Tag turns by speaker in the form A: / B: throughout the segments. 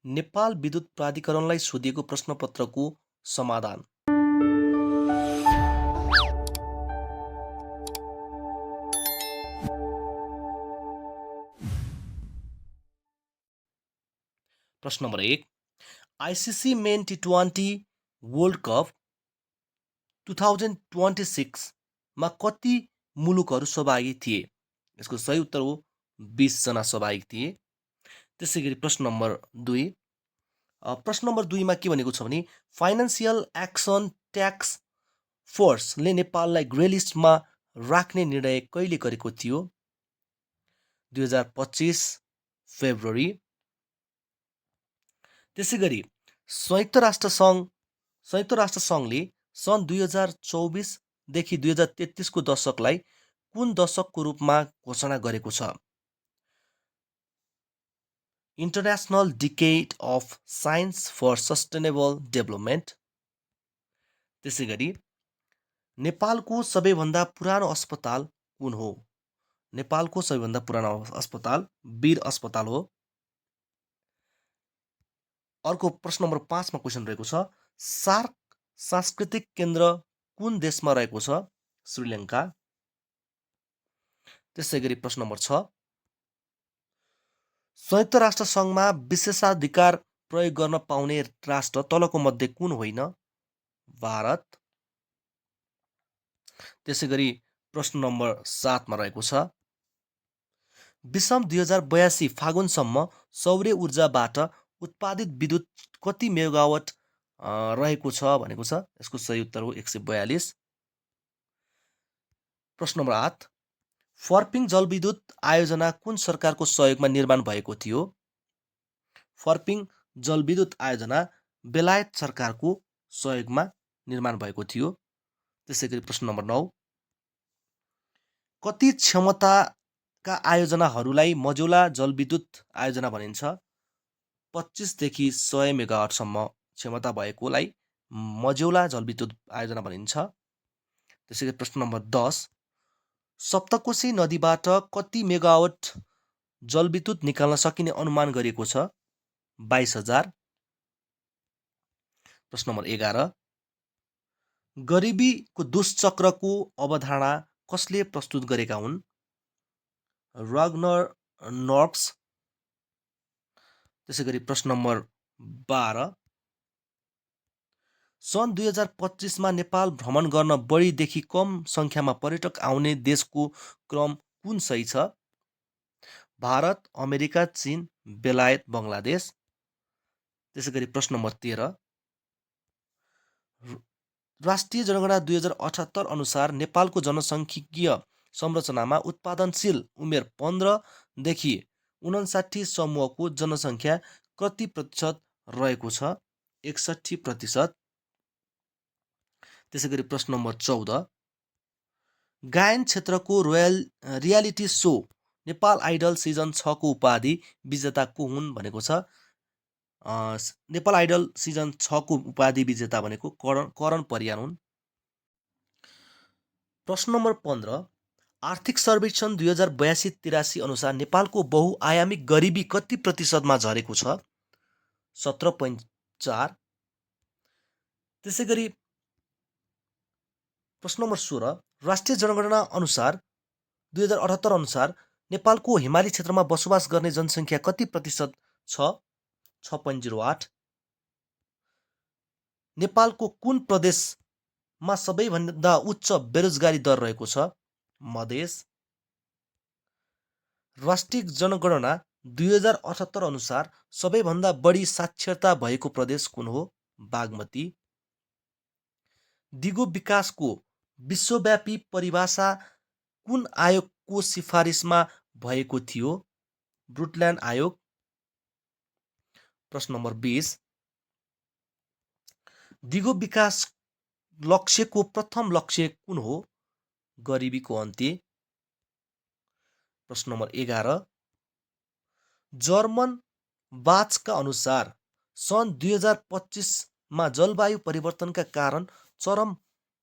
A: नेपाल विद्युत प्राधिकरणलाई सोधिएको प्रश्नपत्रको समाधान। प्रश्न नम्बर 1, आइसिसी मेन टी20 वर्ल्ड कप 2026 मा कति मुलुकहरू सहभागी थिए? यसको सही उत्तर हो 20 जना सहभागी थिए। त्यसै गरी प्रश्न नम्बर 2, प्रश्न नम्बर 2 मा के भनेको छ भने फाइनेन्सियल एक्सन ट्याक्स फोर्सले नेपाललाई ग्रे लिस्टमा राख्ने निर्णय कहिले गरेको थियो? 2025 फेब्रुअरी। त्यसै गरी संयुक्त राष्ट्र सङ्घले सन् 2024 देखि 2033 को दशकलाई कुन दशकको रूपमा घोषणा गरेको छ? International decade of science for sustainable development. त्यसै गरी नेपालको सबैभन्दा पुरानो अस्पताल कुन हो? नेपालको सबैभन्दा पुरानो अस्पताल वीर अस्पताल हो। अर्को प्रश्न नम्बर 5 मा क्वेसन रहेको छ, सार्क सांस्कृतिक केन्द्र कुन देशमा रहेको छ? श्रीलङ्का। त्यसै गरी प्रश्न नम्बर 6, संयुक्त राष्ट्र सङ्घमा विशेषाधिकार प्रयोग गर्न पाउने राष्ट्र तलको मध्ये कुन होइन? भारत। त्यसै गरी प्रश्न नम्बर 7 मा रहेको छ, विषम 2082 फागुनसम्म सौर्य ऊर्जाबाट उत्पादित विद्युत कति मेगावाट रहेको छ भनेको छ? यसको सही उत्तर हो 142। प्रश्न नम्बर 8, फर्पिङ जलविद्युत आयोजना कुन सरकारको सहयोगमा निर्माण भएको थियो? फर्पिङ जलविद्युत आयोजना बेलायत सरकारको सहयोगमा निर्माण भएको थियो। त्यसै गरी प्रश्न नम्बर 9, कति क्षमताका आयोजनाहरूलाई मझौला जलविद्युत आयोजना भनिन्छ? 25 देखि 100 मेगावाटसम्म क्षमता भएकोलाई मझौला जलविद्युत आयोजना भनिन्छ। त्यसै गरी प्रश्न नम्बर 10, सप्तकोशी नदीबाट कति मेगावाट जलविद्युत निकाल्न सकिने अनुमान गरिएको छ? 22,000। प्रश्न नम्बर 11, गरिबीको दुष्चक्रको अवधारणा कसले प्रस्तुत गरेका हुन्? राग्नर नर्क्स। त्यसै गरी प्रश्न नम्बर 12, सन् 2025 मा नेपाल भ्रमण गर्न बढीदेखि कम सङ्ख्यामा पर्यटक आउने देशको क्रम कुन सही छ? भारत, अमेरिका, चीन, बेलायत, बङ्गलादेश। त्यसै गरी प्रश्न नम्बर 13, राष्ट्रिय जनगणना 2078 अनुसार नेपालको जनसङ्ख्यिकीय संरचनामा उत्पादनशील उमेर 15 देखि 59 समूहको जनसङ्ख्या कति प्रतिशत रहेको छ? 61%। त्यसै गरी प्रश्न नम्बर 14, गायन क्षेत्रको reality show Nepal idol season 6 को उपाधि विजेता को हुन् भनेको छ? नेपाल आइडल सिजन 6 को उपाधि विजेता भनेको करण परियार हुन्। प्रश्न नम्बर 15, आर्थिक सर्वेक्षण 2082-83 अनुसार नेपालको बहुआयामिक गरिबी कति प्रतिशतमा झरेको छ? 17.4। त्यसै गरी प्रश्न नम्बर 16, राष्ट्रिय जनगणना अनुसार 2078 अनुसार नेपालको हिमाली क्षेत्रमा बसोबास गर्ने जनसङ्ख्या कति प्रतिशत छ? 6.08। नेपालको कुन प्रदेशमा सबैभन्दा उच्च बेरोजगारी दर रहेको छ? मधेस। राष्ट्रिय जनगणना 2078 अनुसार सबैभन्दा बढी साक्षरता भएको प्रदेश कुन हो? बागमती। दिगो विकासको विश्वव्यापी परिभाषा कुन आयोगको सिफारिसमा भएको थियो? ब्रुटल्यान्ड आयोग। प्रश्न नम्बर 20, दिगो विकास लक्ष्यको प्रथम लक्ष्य कुन हो? गरिबीको अन्त्य। प्रश्न नम्बर 11, जर्मन बाचका अनुसार सन् 2025 मा जलवायु परिवर्तनका कारण चरम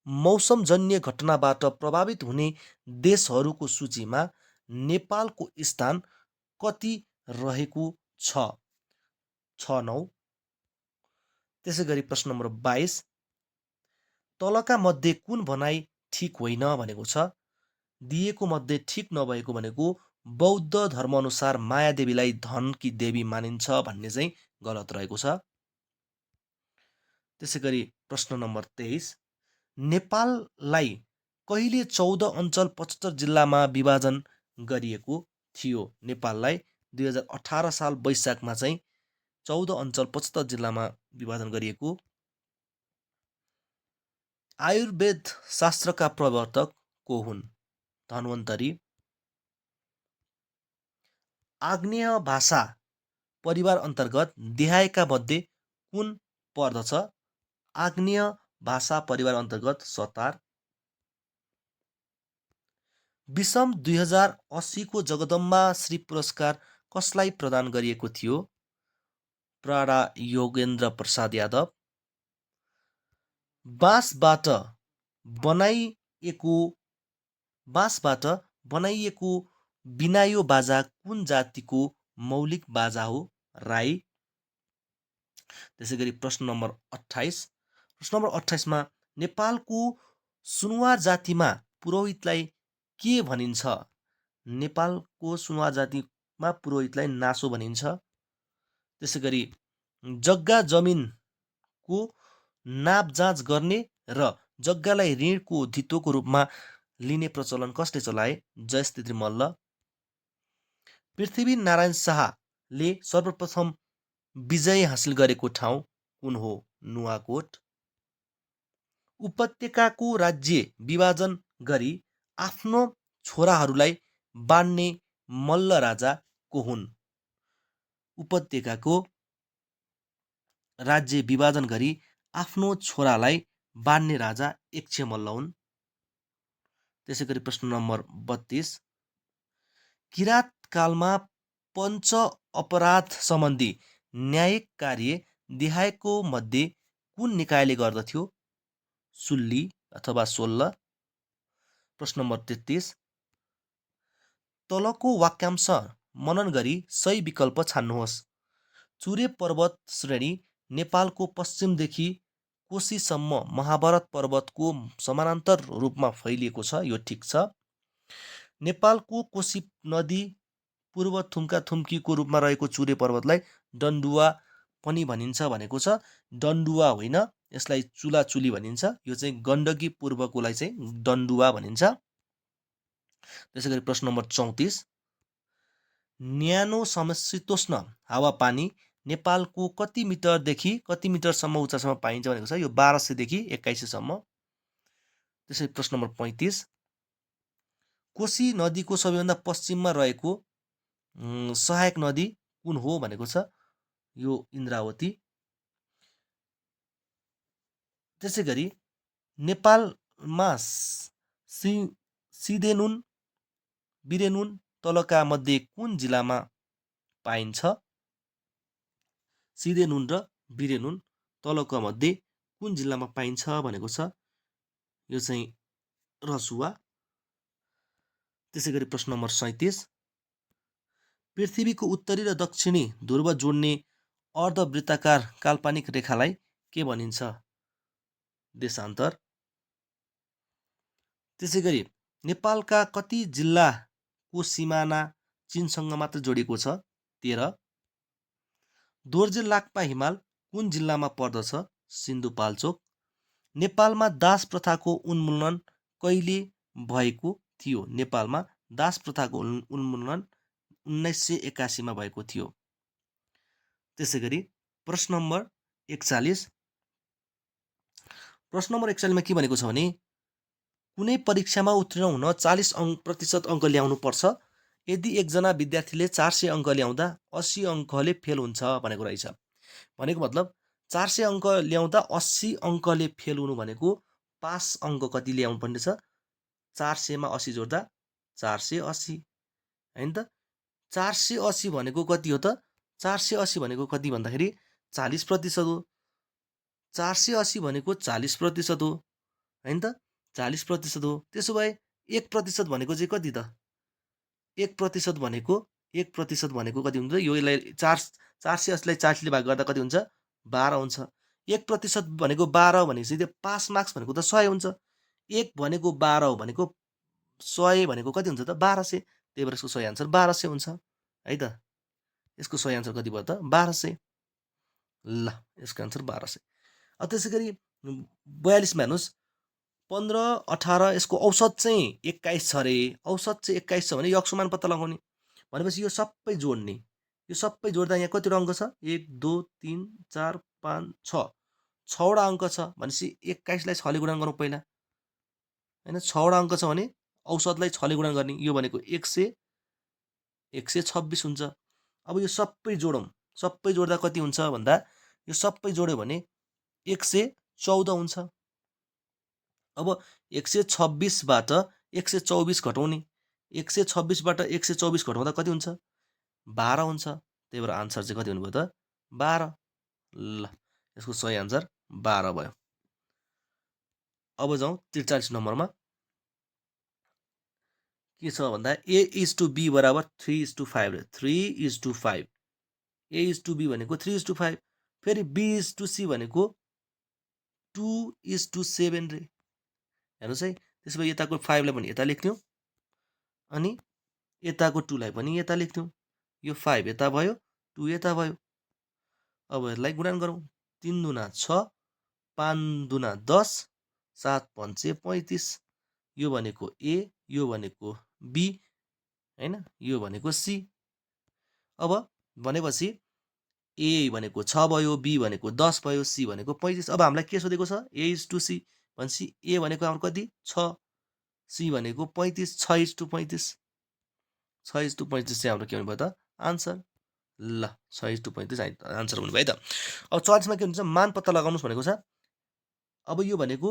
A: मौसमजन्य घटनाबाट प्रभावित हुने देशहरूको सूचीमा नेपालको स्थान कति रहेको छ? 69। त्यसै गरी प्रश्न नम्बर 22, तलका मध्ये कुन भनाइ ठिक होइन भनेको छ? दिएको मध्ये ठिक नभएको भनेको बौद्ध धर्मअनुसार मायादेवीलाई धनकी देवी मानिन्छ भन्ने चाहिँ गलत रहेको छ। त्यसै गरी प्रश्न नम्बर 23, नेपाललाई कहिले 14 अञ्चल 75 जिल्लामा विभाजन गरिएको थियो? नेपाललाई 2018 साल वैशाखमा चाहिँ 14 अञ्चल 75 जिल्लामा विभाजन गरिएको। आयुर्वेद शास्त्रका प्रवर्तक को हुन्? धन्वन्तरी। आग्नेय भाषा परिवार अन्तर्गत देहायका मध्ये कुन पर्दछ? आग्नेय भाषा परिवार अन्तर्गत सतार। विषम 2080 को जगदम्बा श्री पुरस्कार कसलाई प्रदान गरिएको थियो? प्राडा योगेन्द्र प्रसाद यादव। बाँसबाट बनाइएको बिनायो बाजा कुन जातिको मौलिक बाजा हो? राई। त्यसै गरी प्रश्न नम्बर 28, प्रश्न नम्बर 28 मा नेपालको सुनुवार जातिमा पुरोहितलाई के भनिन्छ? नेपालको सुनुवार जातिमा पुरोहितलाई नासो भनिन्छ। त्यसै गरी जग्गा जमिनको नाप जाँच गर्ने र जग्गालाई ऋणको धितोको रूपमा लिने प्रचलन कसले चलाए? जयस्थिति मल्ल। पृथ्वी नारायण शाहले सर्वप्रथम विजय हासिल गरेको ठाउँ कुन हो? नुवाकोट। उपत्यकाको राज्य विभाजन गरी आफ्नो छोराहरूलाई बाँड्ने मल्ल राजा को हुन्? उपत्यकाको राज्य विभाजन गरी आफ्नो छोरालाई बाँड्ने राजा यक्ष मल्ल हुन्। त्यसै गरी प्रश्न नम्बर 32, किराँत कालमा पञ्च अपराध सम्बन्धी न्यायिक कार्य देहायको मध्ये कुन निकायले गर्दथ्यो? सुल्ली अथवा सोल्ल। प्रश्न नम्बर 33, तलको वाक्यांश मनन गरी सही विकल्प छान्नुहोस्। चुरे पर्वत श्रेणी नेपालको पश्चिमदेखि कोशीसम्म महाभारत पर्वतको समानान्तर रूपमा फैलिएको छ, यो ठिक छ। नेपालको कोशी नदी पूर्व थुम्का थुम्कीको रूपमा रहेको चुरे पर्वतलाई डन्डुवा पनि भनिन्छ भनेको छ। डन्डुवा होइन, यसलाई चुलाचुली भनिन्छ। यो चाहिँ गण्डकी पूर्वकोलाई चाहिँ डन्डुवा भनिन्छ। त्यसै गरी प्रश्न नम्बर 34, न्यानो समशीतोष्ण हावापानी नेपालको कति मिटरदेखि कति मिटरसम्म उचाइसम्म पाइन्छ भनेको छ? यो 1200 देखि 2100 सम्म। त्यसै प्रश्न नम्बर 35, कोशी नदीको सबैभन्दा पश्चिममा रहेको सहायक नदी कुन हो भनेको छ? यो इन्द्रावती। त्यसै गरी नेपालमा सिधेनुन बिरेनुन तलका मध्ये कुन जिल्लामा पाइन्छ? सिधेनुन र बिरेनुन तलका मध्ये कुन जिल्लामा पाइन्छ भनेको छ? यो चाहिँ रसुवा। त्यसै गरी प्रश्न नम्बर 37, पृथ्वीको उत्तरी र दक्षिणी ध्रुव जोड्ने अर्धवृत्ताकार काल्पनिक रेखालाई के भनिन्छ? देशान्तर। त्यसै गरी नेपालका कति जिल्लाको सिमाना चीनसँग मात्र जोडिएको छ? 13। दोर्जे लाक्पा हिमाल कुन जिल्लामा पर्दछ? सिन्धुपाल्चोक। नेपालमा दास प्रथाको उन्मूलन कहिले भएको थियो? नेपालमा दास प्रथाको उन्मूलन 1981 मा भएको थियो। त्यसै गरी प्रश्न नम्बर 41, प्रश्न नम्बर 41 मा के भनेको छ भने कुनै परीक्षामा उत्तीर्ण हुन 40% अङ्क ल्याउनु पर्छ। यदि एकजना विद्यार्थीले 400 अङ्क ल्याउँदा 80 अङ्कले फेल हुन्छ भनेको रहेछ। भनेको मतलब 400 अङ्क ल्याउँदा 80 अङ्कले फेल हुनु भनेको पास अङ्क कति ल्याउनु पर्ने छ? 400 मा 80 जोड्दा 480 हैन त? 480 भनेको कति हो त? 480 भनेको कति भन्दाखेरि 40% हो। 480 भनेको 40% हो हैन त? 40% हो। त्यसो भए 1% भनेको चाहिँ कति त? 1% भनेको 1% भनेको कति हुन्छ? यो यसलाई 480 लाई 40 ले भाग गर्दा कति हुन्छ 12 हुन्छ 1% भनेको 12 भनेपछि त्यो पास मार्क्स भनेको त 100 हुन्छ 1 भनेको 12 हो भनेको 100 भनेको कति हुन्छ त 1200 त्यही भएर यसको सही आन्सर 1200 हुन्छ है त यसको सही आन्सर कति भयो त 1200 ल यसको आन्सर 1200 त्यसैगरी 42 मा हेर्नुस् 15 18 यसको औसत चाहिँ 21 छ रे औसत चाहिँ 21 छ भने यक्सो मान पत्ता लगाउने भनेपछि यो सबै जोड्ने यो सबै जोड्दा यहाँ कतिवटा अङ्क छ 1 2 3 4 5 6 6वटा अङ्क छ भनेपछि 21 लाई 6 ले गुणन गरौँ पहिला हैन 6वटा अङ्क छ भने औसतलाई 6 ले गुणन गर्ने यो भनेको 126 हुन्छ अब यो सबै जोडौँ सबै जोड्दा कति हुन्छ भन्दा यो सबै जोड्यो भने 114 हुन्छ अब 126 बाट 124 घटाउने 126 बाट 124 घटाउँदा कति हुन्छ 12 हुन्छ त्यही भएर आन्सर चाहिँ कति हुनुभयो त 12 ल यसको सही आन्सर 12 भयो अब जाउँ 43 नम्बरमा के छ भन्दा A:B बराबर 3:5 रे 3:5 A:B भनेको 3:5 फेरि B:C भनेको 2:7 रे हेर्नुस् है त्यसो भए यताको 5 लाई पनि यता लेख्थ्यौं अनि यताको 2 लाई पनि यता लेख्थ्यौं यो 5 यता भयो 2 यता भयो अब यसलाई गुणन गरौँ 3 दुना 6 5 दुना 10 7 5 35 यो भनेको A यो भनेको B हैन यो भनेको C अब भनेपछि A भनेको 6 भयो B भनेको 10 भयो C भनेको 35 अब हामीलाई के सोधेको छ A:C भनेपछि A भनेको हाम्रो कति 6 C भनेको 35 6:35 6:35 चाहिँ हाम्रो के हुनुभयो त आन्सर ल 6:35 आन्सर हुनुभयो है त अब 40 मा के हुन्छ मान पत्ता लगाउनुस् भनेको छ अब यो भनेको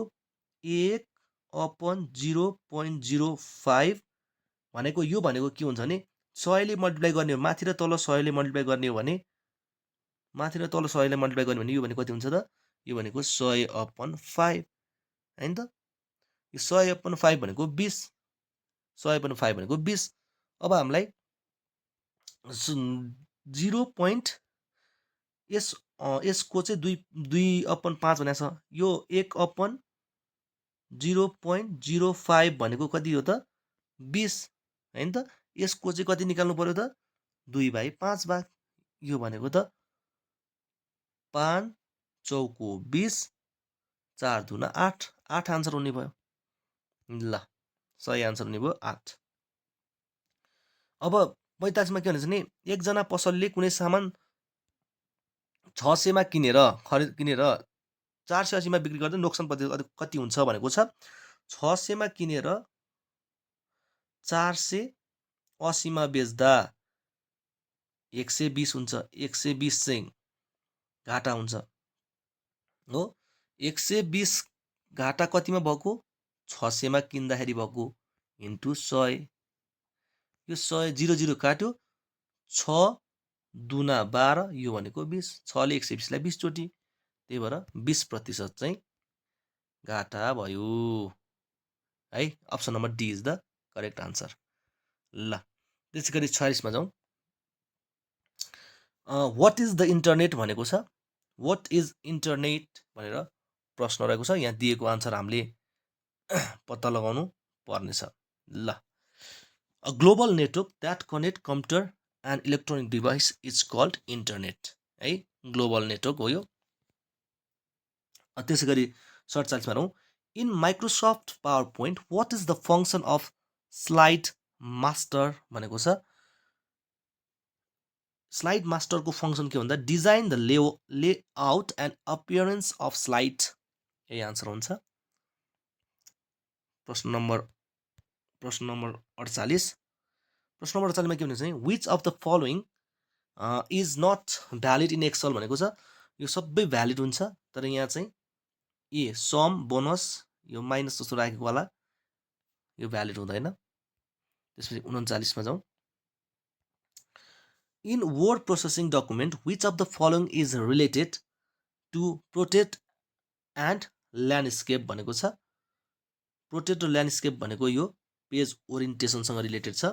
A: 1/0.05 भनेको यो भनेको के हुन्छ भने 100 ले मल्टिप्लाई गर्ने हो माथि र तल 100 ले मल्टिप्लाई गर्ने हो भने माथि र तल 100 ले मल्टिप्लाई गर्ने भने यो भनेको कति हुन्छ त यो भनेको 100/5 हैन त यो 100/5 भनेको 20 100/5 भनेको 20 अब हामीलाई 0. यसको चाहिँ 2/5 भनेको छ यो 1/0.05 भनेको कति हो त 20 हैन त यसको चाहिँ कति निकाल्नु पर्यो त 2/5 भाग यो भनेको त 5 चौको 20 4 दुना 8 8 आन्सर हुने भयो ल सही आन्सर हुने भयो 8 अब 45 मा के भन्छ नि एकजना पसलले कुनै सामान 600 मा किनेर 480 मा बिक्री गर्दा नोक्सान प्रतिशत कति हुन्छ भनेको छ 600 मा किनेर 480 मा बेच्दा 120 हुन्छ 120 चाहिँ घाटा हुन्छ हो 120 घाटा कतिमा भएको 600 मा किन्दाखेरि भएको इन्टु 100 यो 100 0 0 काट्यो 6 दुना 12 यो भनेको 20 6 ले 120 लाई 20 चोटी त्यही भएर 20% चाहिँ घाटा भयो है option number D is the correct answer ल त्यसै गरी 46 मा जाउँ व्हाट इज द इन्टरनेट भनेको छ व्हाट इज इन्टरनेट भनेर प्रश्न रहेको छ यहाँ दिएको आन्सर हामीले पत्ता लगाउनु पर्नेछ ल A global network that connect computer and electronic device is called internet है ग्लोबल नेटवर्क हो यो त्यसै गरी 47 मा रहौं in Microsoft power point what is the function of slide master भनेको छ स्लाइड मास्टरको फंक्शन के भन्दा design the layout and appearance of slide यही आन्सर हुन्छ प्रश्न नम्बर 48 प्रश्न नम्बर 48 मा के भन्छ चाहिँ which of the following is not valid in excel भनेको छ यो सबै भ्यालिड हुन्छ तर यहाँ चाहिँ ए सम बोनस यो माइनस जस्तो राखेको वाला यो भ्यालिड हुँदैन त्यसपछि 39 मा जाउँ in word processing document which of the following is related to protect and landscape भनेको छ प्रोटेक्ट र ल्यान्डस्केप भनेको यो पेज ओरिएन्टेसनसँग रिलेटेड छ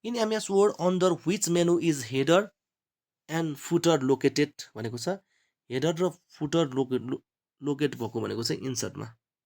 A: in MS word under which menu is header and footer located भनेको छ। हेडर र फुटर लोकेट भएको भनेको छ इन्सर्टमा।